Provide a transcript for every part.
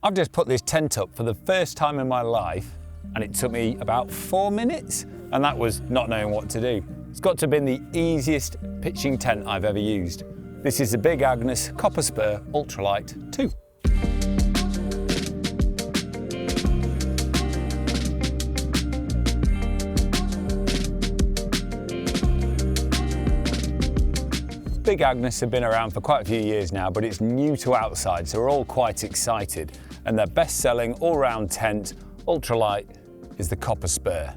I've just put this tent up for the first time in my life, and it took me about 4 minutes, and that was not knowing what to do. It's got to have been the easiest pitching tent I've ever used. This is the Big Agnes Copper Spur Ultralight 2. Big Agnes have been around for quite a few years now, but it's new to Outside, so we're all quite excited. And their best-selling all-round tent, ultralight, is the Copper Spur.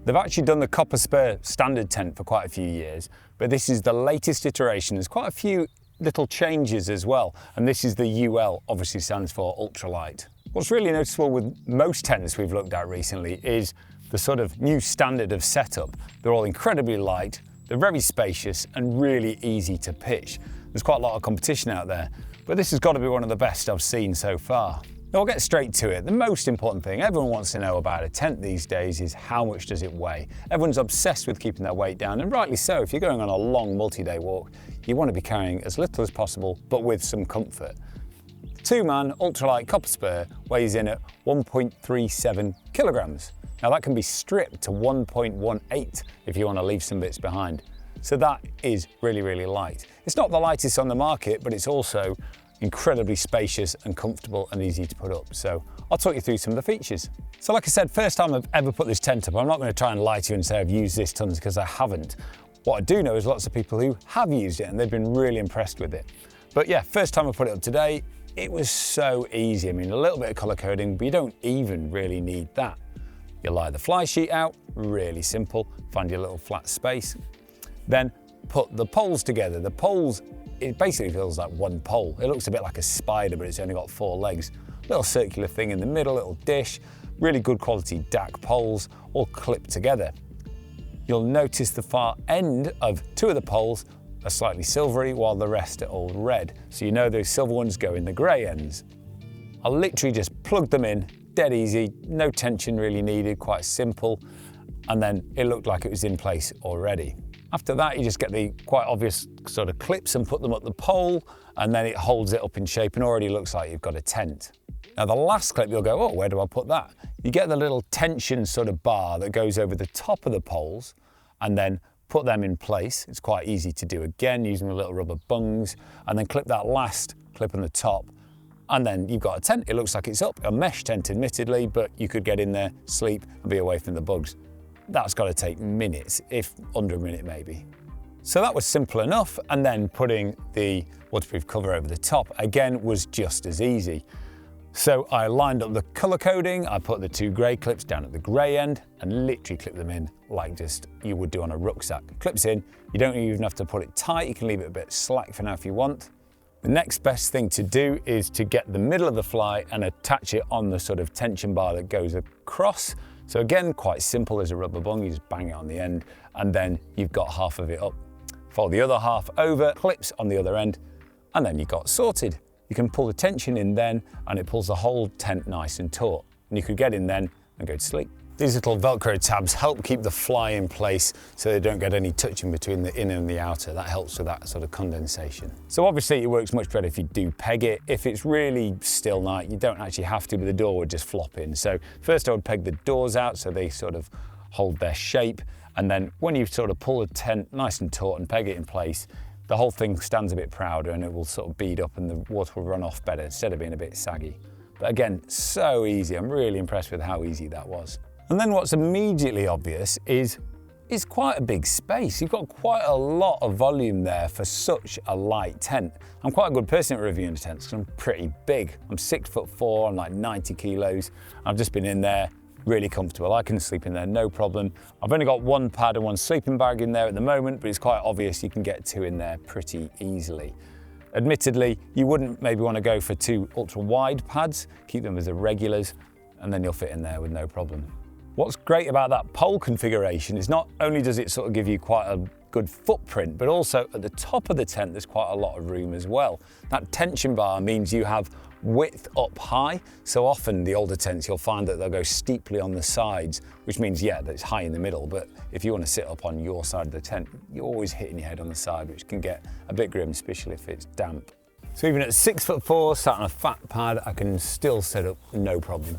They've actually done the Copper Spur standard tent for quite a few years, but this is the latest iteration. There's quite a few little changes as well, and this is the UL, obviously stands for ultralight. What's really noticeable with most tents we've looked at recently is the sort of new standard of setup. They're all incredibly light, they're very spacious and really easy to pitch. There's quite a lot of competition out there, but this has got to be one of the best I've seen so far. Now we'll get straight to it. The most important thing everyone wants to know about a tent these days is how much does it weigh? Everyone's obsessed with keeping their weight down, and rightly so. If you're going on a long multi-day walk, you want to be carrying as little as possible, but with some comfort. The two-man ultralight Copper Spur weighs in at 1.37 kilograms. Now that can be stripped to 1.18 if you want to leave some bits behind. So that is really, really light. It's not the lightest on the market, but it's also incredibly spacious and comfortable and easy to put up. So I'll talk you through some of the features. So like I said, first time I've ever put this tent up. I'm not going to try and lie to you and say I've used this tons, because I haven't. What I do know is lots of people who have used it and they've been really impressed with it. But yeah, first time I put it up today, it was so easy. I mean, a little bit of color coding, but you don't even really need that. You lie the fly sheet out, really simple. Find your little flat space. Then put the poles together. The poles, it basically feels like one pole. It looks a bit like a spider, but it's only got 4 legs. Little circular thing in the middle, little dish, really good quality DAC poles, all clipped together. You'll notice the far end of 2 of the poles are slightly silvery, while the rest are all red. So you know those silver ones go in the gray ends. I literally just plugged them in, dead easy, no tension really needed, quite simple. And then it looked like it was in place already. After that, you just get the quite obvious sort of clips and put them up the pole, and then it holds it up in shape and already looks like you've got a tent. Now the last clip, you'll go, oh, where do I put that? You get the little tension sort of bar that goes over the top of the poles and then put them in place. It's quite easy to do again, using the little rubber bungs, and then clip that last clip on the top. And then you've got a tent. It looks like it's up, a mesh tent admittedly, but you could get in there, sleep and be away from the bugs. That's got to take minutes, if under a minute maybe. So that was simple enough, and then putting the waterproof cover over the top again was just as easy. So I lined up the color coding, I put the 2 grey clips down at the grey end and literally clip them in like just you would do on a rucksack. Clips in, you don't even have to put it tight, you can leave it a bit slack for now if you want. The next best thing to do is to get the middle of the fly and attach it on the sort of tension bar that goes across. So again, quite simple. There's a rubber bung, you just bang it on the end, and then you've got half of it up. Fold the other half over, clips on the other end, and then you got sorted. You can pull the tension in then, and it pulls the whole tent nice and taut. And you could get in then and go to sleep. These little Velcro tabs help keep the fly in place so they don't get any touching between the inner and the outer. That helps with that sort of condensation. So obviously it works much better if you do peg it. If it's really still night, you don't actually have to, but the door would just flop in. So first I would peg the doors out so they sort of hold their shape. And then when you sort of pull the tent nice and taut and peg it in place, the whole thing stands a bit prouder and it will sort of bead up and the water will run off better instead of being a bit saggy. But again, so easy. I'm really impressed with how easy that was. And then what's immediately obvious is it's quite a big space. You've got quite a lot of volume there for such a light tent. I'm quite a good person at reviewing tents because I'm pretty big. I'm 6'4", I'm like 90 kilos. I've just been in there, really comfortable. I can sleep in there, no problem. I've only got 1 pad and 1 sleeping bag in there at the moment, but it's quite obvious you can get 2 in there pretty easily. Admittedly, you wouldn't maybe want to go for 2 ultra wide pads, keep them as the regulars, and then you'll fit in there with no problem. What's great about that pole configuration is not only does it sort of give you quite a good footprint, but also at the top of the tent there's quite a lot of room as well. That tension bar means you have width up high. So often the older tents you'll find that they'll go steeply on the sides, which means yeah, that it's high in the middle, but if you want to sit up on your side of the tent, you're always hitting your head on the side, which can get a bit grim, especially if it's damp. So even at 6'4", sat on a fat pad, I can still set up no problem.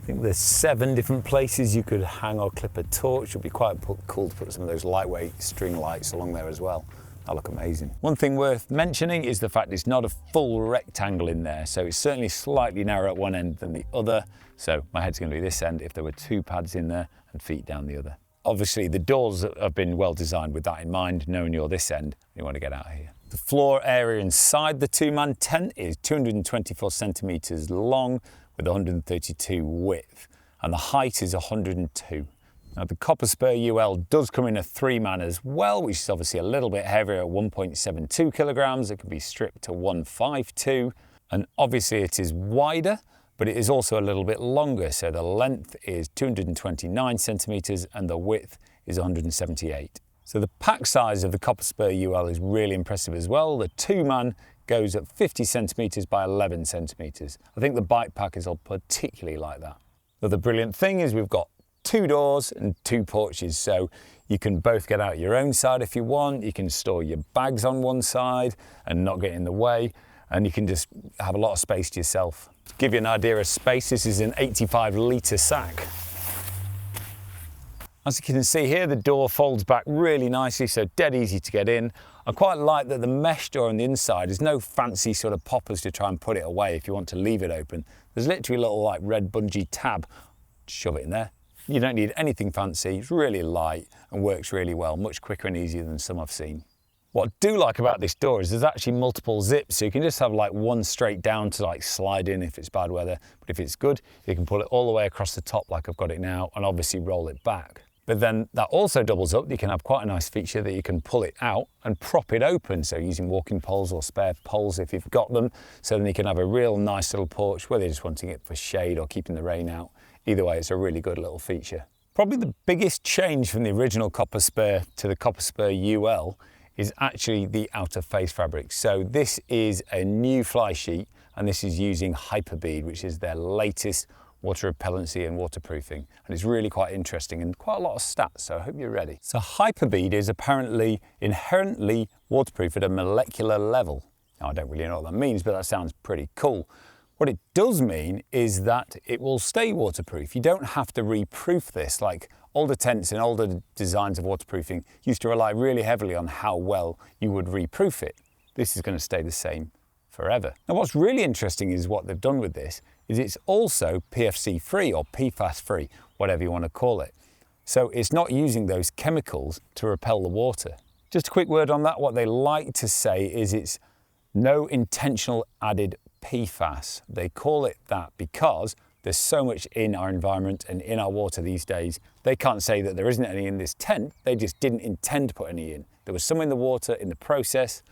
I think there's 7 different places you could hang or clip a torch. It would be quite cool to put some of those lightweight string lights along there as well. That'll look amazing. One thing worth mentioning is the fact it's not a full rectangle in there, so it's certainly slightly narrower at one end than the other. So my head's going to be this end if there were 2 pads in there and feet down the other. Obviously the doors have been well designed with that in mind, knowing you're this end, you want to get out of here. The floor area inside the 2-man tent is 224 centimetres long with 132 width, and the height is 102. Now the Copper Spur UL does come in a 3-man as well, which is obviously a little bit heavier at 1.72 kilograms. It can be stripped to 152, and obviously it is wider, but it is also a little bit longer. So the length is 229 centimetres and the width is 178. So the pack size of the Copper Spur UL is really impressive as well. The 2-man goes at 50 centimetres by 11 centimetres. I think the bike pack is all particularly like that. The other brilliant thing is we've got 2 doors and 2 porches, so you can both get out your own side if you want. You can store your bags on one side and not get in the way, and you can just have a lot of space to yourself. To give you an idea of space, this is an 85-litre sack. As you can see here, the door folds back really nicely, so dead easy to get in. I quite like that the mesh door on the inside is no fancy sort of poppers to try and put it away if you want to leave it open. There's literally a little like red bungee tab. Shove it in there. You don't need anything fancy, it's really light and works really well, much quicker and easier than some I've seen. What I do like about this door is there's actually multiple zips, so you can just have like one straight down to like slide in if it's bad weather, but if it's good, you can pull it all the way across the top like I've got it now and obviously roll it back. But then that also doubles up. You can have quite a nice feature that you can pull it out and prop it open. So using walking poles or spare poles if you've got them. So then you can have a real nice little porch, whether you're just wanting it for shade or keeping the rain out. Either way, it's a really good little feature. Probably the biggest change from the original Copper Spur to the Copper Spur UL is actually the outer face fabric. So this is a new fly sheet, and this is using HyperBead, which is their latest water repellency and waterproofing, and it's really quite interesting and quite a lot of stats, so I hope you're ready. So HyperBead is apparently inherently waterproof at a molecular level. Now I don't really know what that means, but that sounds pretty cool. What it does mean is that it will stay waterproof. You don't have to reproof this. Like older tents and older designs of waterproofing used to rely really heavily on how well you would reproof it. This is going to stay the same forever. Now what's really interesting is what they've done with this is it's also PFC free or PFAS free, whatever you want to call it. So it's not using those chemicals to repel the water. Just a quick word on that. What they like to say is it's no intentional added PFAS. They call it that because there's so much in our environment and in our water these days. They can't say that there isn't any in this tent. They just didn't intend to put any in. There was some in the water in the process,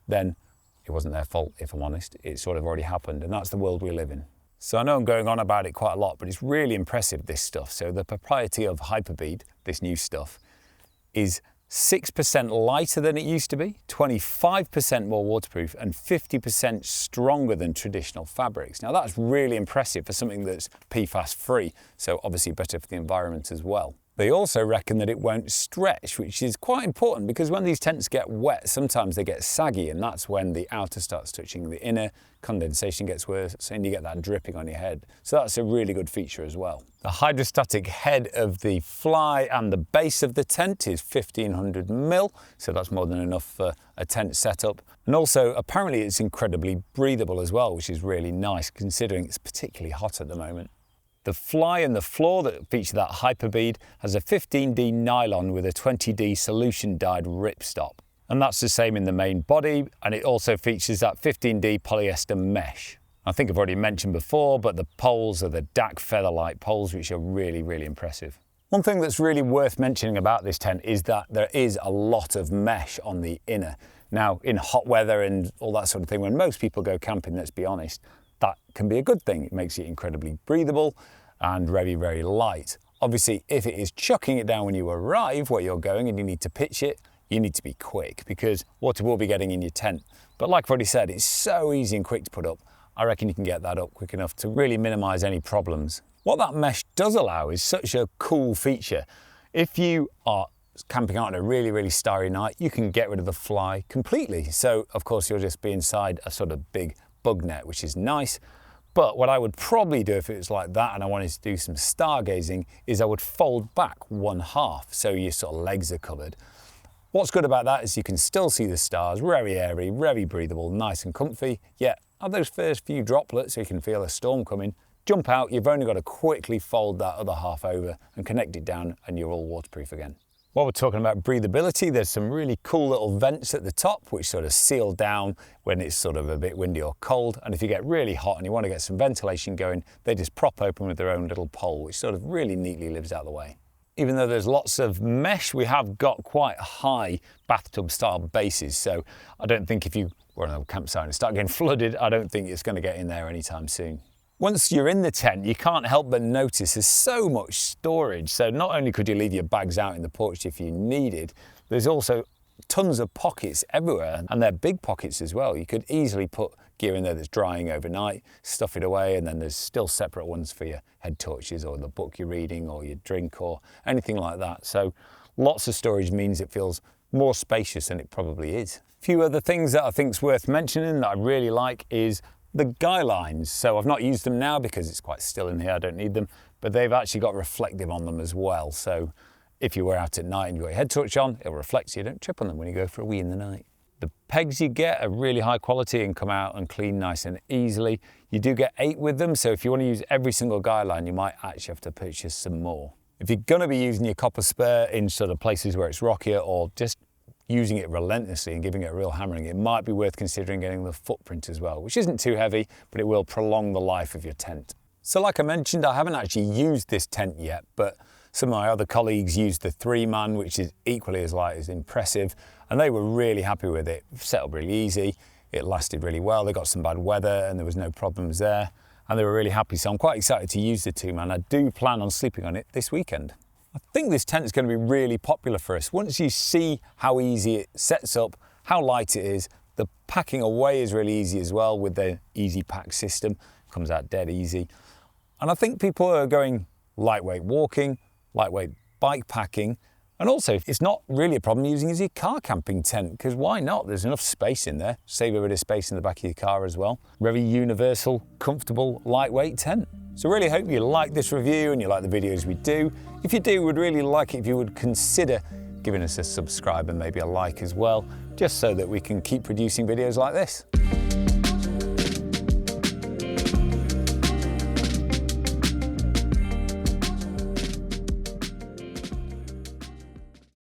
then it wasn't their fault, if I'm honest. It sort of already happened, and that's the world we live in. So I know I'm going on about it quite a lot, but it's really impressive, this stuff. So the propriety of HyperBead, this new stuff, is 6% lighter than it used to be, 25% more waterproof, and 50% stronger than traditional fabrics. Now that's really impressive for something that's PFAS free, so obviously better for the environment as well. They also reckon that it won't stretch, which is quite important because when these tents get wet, sometimes they get saggy, and that's when the outer starts touching the inner, condensation gets worse, and you get that dripping on your head. So that's a really good feature as well. The hydrostatic head of the fly and the base of the tent is 1500 mil, so that's more than enough for a tent setup. And also, apparently it's incredibly breathable as well, which is really nice considering it's particularly hot at the moment. The fly and the floor that feature that HyperBead has a 15D nylon with a 20D solution dyed ripstop. And that's the same in the main body, and it also features that 15D polyester mesh. I think I've already mentioned before, but the poles are the DAC Featherlight poles, which are really, really impressive. One thing that's really worth mentioning about this tent is that there is a lot of mesh on the inner. Now, in hot weather and all that sort of thing, when most people go camping, let's be honest, that can be a good thing. It makes it incredibly breathable and very, very light. Obviously, if it is chucking it down when you arrive where you're going and you need to pitch it, you need to be quick because water will be getting in your tent. But like I've already said, it's so easy and quick to put up. I reckon you can get that up quick enough to really minimize any problems. What that mesh does allow is such a cool feature. If you are camping out on a really starry night, you can get rid of the fly completely. So of course you'll just be inside a sort of big bug net, which is nice. But what I would probably do if it was like that and I wanted to do some stargazing is I would fold back 1/2 so your sort of legs are covered. What's good about that is you can still see the stars, very airy, very breathable, nice and comfy, yet have those first few droplets so you can feel a storm coming. Jump out, you've only got to quickly fold that other half over and connect it down and you're all waterproof again. While we're talking about breathability, there's some really cool little vents at the top which sort of seal down when it's sort of a bit windy or cold, and if you get really hot and you want to get some ventilation going, they just prop open with their own little pole, which sort of really neatly lives out of the way. Even though there's lots of mesh, we have got quite high bathtub style bases, so I don't think if you were on a campsite and start getting flooded, I don't think it's going to get in there anytime soon. Once you're in the tent, you can't help but notice there's so much storage. So not only could you leave your bags out in the porch if you needed, there's also tons of pockets everywhere, and they're big pockets as well. You could easily put gear in there that's drying overnight, stuff it away, and then there's still separate ones for your head torches or the book you're reading or your drink or anything like that. So lots of storage means it feels more spacious than it probably is. A few other things that I think is worth mentioning that I really like is the guy lines. So I've not used them now because it's quite still in here, I don't need them, but they've actually got reflective on them as well. So if you were out at night and you've got your head torch on, it'll reflect so you don't trip on them when you go for a wee in the night. The pegs you get are really high quality and come out and clean nice and easily. You do get 8 with them, so if you want to use every single guy line, you might actually have to purchase some more. If you're going to be using your Copper Spur in sort of places where it's rockier or just using it relentlessly and giving it a real hammering, it might be worth considering getting the footprint as well, which isn't too heavy, but it will prolong the life of your tent. So like I mentioned, I haven't actually used this tent yet, but some of my other colleagues used the 3-man, which is equally as light as impressive, and they were really happy with it. Set up really easy, it lasted really well, they got some bad weather and there was no problems there, and they were really happy, so I'm quite excited to use the 2-man. I do plan on sleeping on it this weekend. I think this tent is going to be really popular for us. Once you see how easy it sets up, how light it is, the packing away is really easy as well with the easy pack system. Comes out dead easy. And I think people are going lightweight walking, lightweight bike packing, and also it's not really a problem using as your car camping tent, because why not? There's enough space in there. Save a bit of space in the back of your car as well. Very universal, comfortable, lightweight tent. So really hope you like this review and you like the videos we do. If you do, we'd really like it if you would consider giving us a subscribe and maybe a like as well, just so that we can keep producing videos like this.